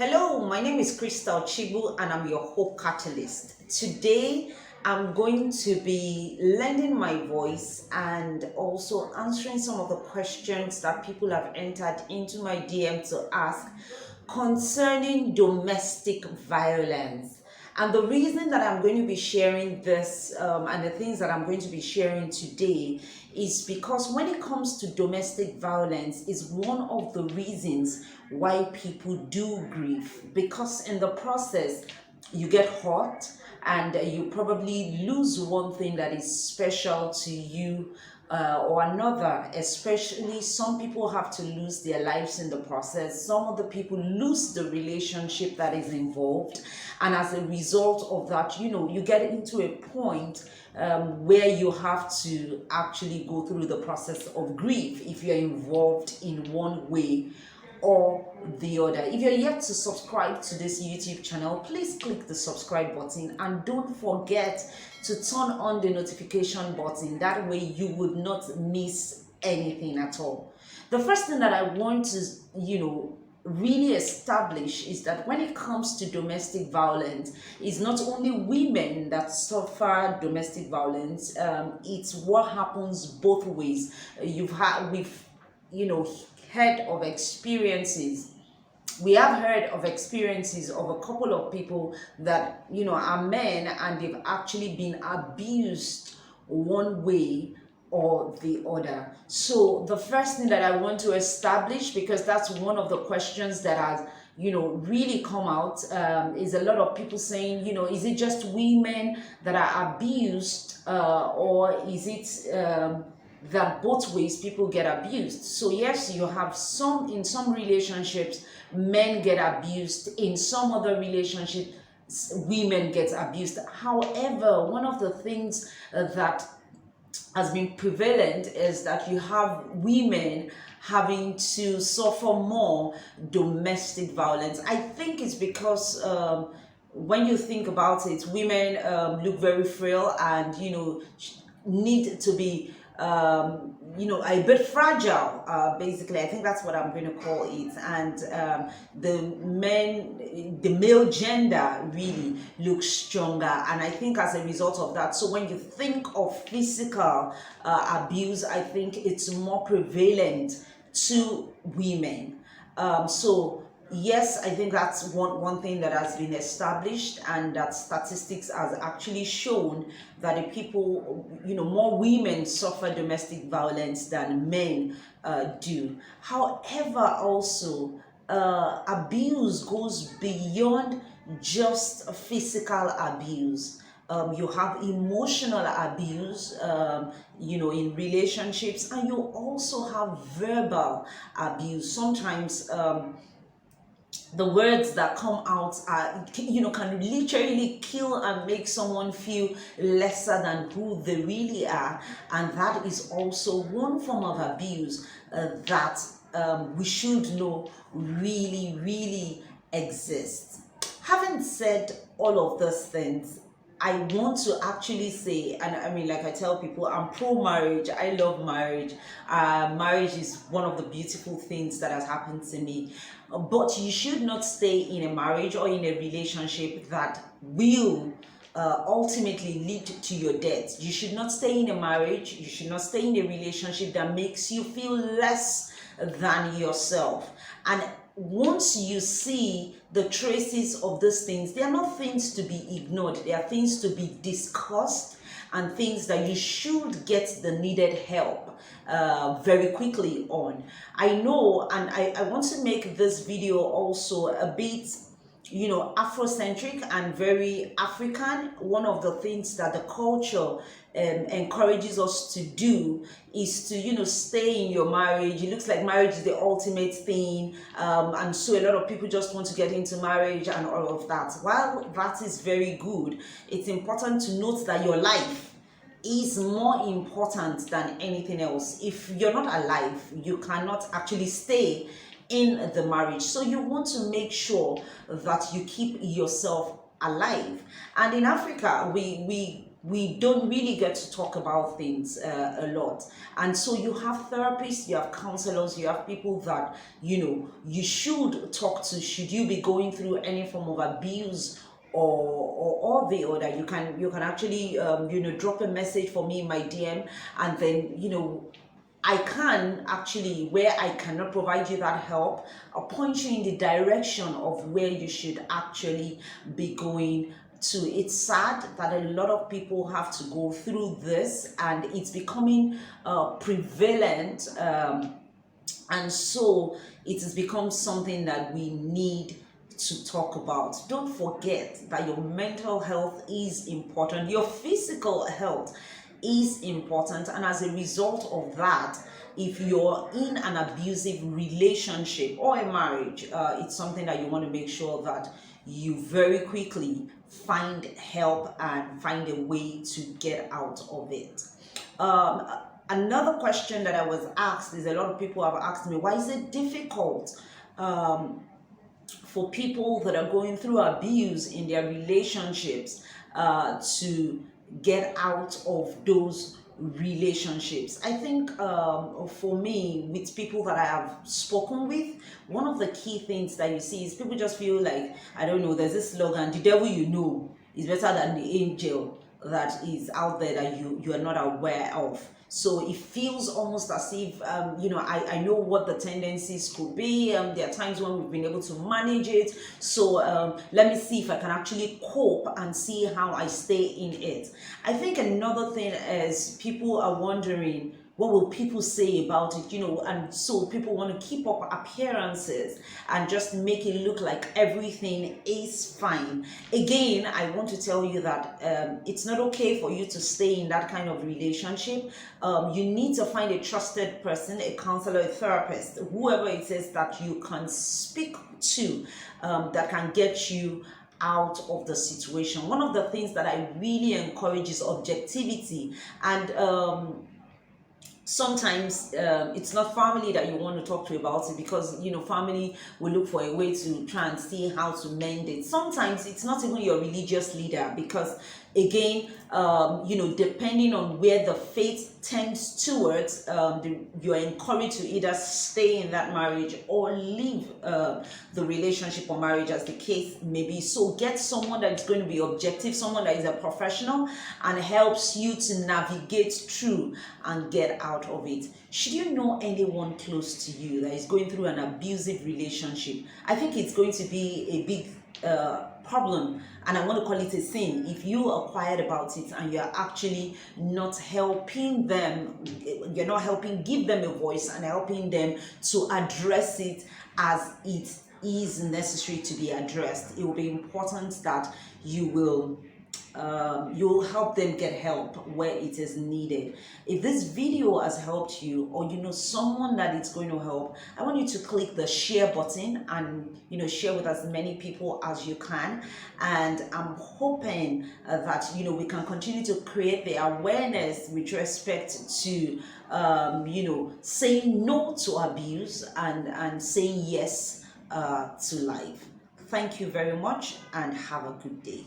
Hello, my name is Crystal Chibu and I'm your Hope Catalyst. Today, I'm going to be lending my voice and also answering some of the questions that people have entered into my DM to ask concerning domestic violence. And the reason that I'm going to be sharing this and the things that I'm going to be sharing today is because when it comes to domestic violence is one of the reasons why people do grieve, because in the process you get hurt and you probably lose one thing that is special to you or another. Especially some people have to lose their lives in the process. Some of the people lose the relationship that is involved, and as a result of that, you get into a point where you have to actually go through the process of grief if you're involved in one way or the other. If you're yet to subscribe to this YouTube channel, please click the subscribe button and don't forget to turn on the notification button. That way you would not miss anything at all. The first thing that I want to, really establish is that when it comes to domestic violence, it's not only women that suffer domestic violence. It's what happens both ways. We've heard of experiences. We have heard of experiences of a couple of people that are men and they've actually been abused one way or the other. So the first thing that I want to establish, because that's one of the questions that has really come out, is a lot of people saying, is it just women that are abused, or is it that both ways people get abused? So yes, you have in some relationships men get abused, in some other relationships women get abused. However, one of the things that has been prevalent is that you have women having to suffer more domestic violence. I think it's because when you think about it, women look very frail and need to be a bit fragile, basically. I think that's what I'm going to call it. And the male gender really looks stronger. And I think as a result of that, so when you think of physical abuse, I think it's more prevalent to women. So yes, I think that's one thing that has been established, and that statistics has actually shown that the people, more women suffer domestic violence than men do. However, also, abuse goes beyond just physical abuse. You have emotional abuse, in relationships, and you also have verbal abuse. Sometimes the words that come out can literally kill and make someone feel lesser than who they really are, and that is also one form of abuse that we should know really exists. Having said all of those things, I want to actually say, and I mean, like I tell people, I'm pro marriage. I love marriage. Marriage is one of the beautiful things that has happened to me. But you should not stay in a marriage or in a relationship that will ultimately lead to your death. You should not stay in a marriage. You should not stay in a relationship that makes you feel less than yourself. And once you see the traces of these things, they are not things to be ignored. They are things to be discussed and things that you should get the needed help very quickly on. I know, and I want to make this video also a bit Afrocentric and very African. One of the things that the culture encourages us to do is to stay in your marriage. It looks like marriage is the ultimate thing, and so a lot of people just want to get into marriage and all of that. While that is very good, it's important to note that your life is more important than anything else. If you're not alive, you cannot actually stay in the marriage. So you want to make sure that you keep yourself alive. And in Africa, we we don't really get to talk about things a lot. And so you have therapists, you have counselors, you have people that you should talk to should you be going through any form of abuse or the other. You can actually drop a message for me in my DM, and then I can actually, where I cannot provide you that help, I'll point you in the direction of where you should actually be going to. It's sad that a lot of people have to go through this, and it's becoming prevalent, and so it has become something that we need to talk about. Don't forget that your mental health is important, your physical health is important, and as a result of that, if you're in an abusive relationship or a marriage, it's something that you want to make sure that you very quickly find help and find a way to get out of it. Another question that I was asked is, a lot of people have asked me, why is it difficult for people that are going through abuse in their relationships to get out of those relationships? I think for me, with people that I have spoken with, one of the key things that you see is people just feel like, I don't know, there's this slogan, the devil is better than the angel that is out there that you are not aware of. So it feels almost as if I know what the tendencies could be. There are times when we've been able to manage it, so let me see if I can actually cope and see how I stay in it. I think another thing is, people are wondering, what will people say about it, and so people want to keep up appearances and just make it look like everything is fine. Again, I want to tell you that it's not okay for you to stay in that kind of relationship. You need to find a trusted person, a counselor, a therapist, whoever it is that you can speak to, that can get you out of the situation. One of the things that I really encourage is objectivity, and sometimes it's not family that you want to talk to about it, because family will look for a way to try and see how to mend it. Sometimes it's not even your religious leader, because again, depending on where the faith tends towards, you're encouraged to either stay in that marriage or leave the relationship or marriage, as the case may be. So get someone that's going to be objective, someone that is a professional and helps you to navigate through and get out of it. Should you know anyone close to you that is going through an abusive relationship, I think it's going to be a big problem, and I want to call it a sin, if you are quiet about it and you're actually not helping them, you're not helping give them a voice and helping them to address it as it is necessary to be addressed. It will be important that you'll help them get help where it is needed. If this video has helped you, or someone that it's going to help, I want you to click the share button and share with as many people as you can. And I'm hoping that we can continue to create the awareness with respect to saying no to abuse and saying yes to life. Thank you very much, and have a good day.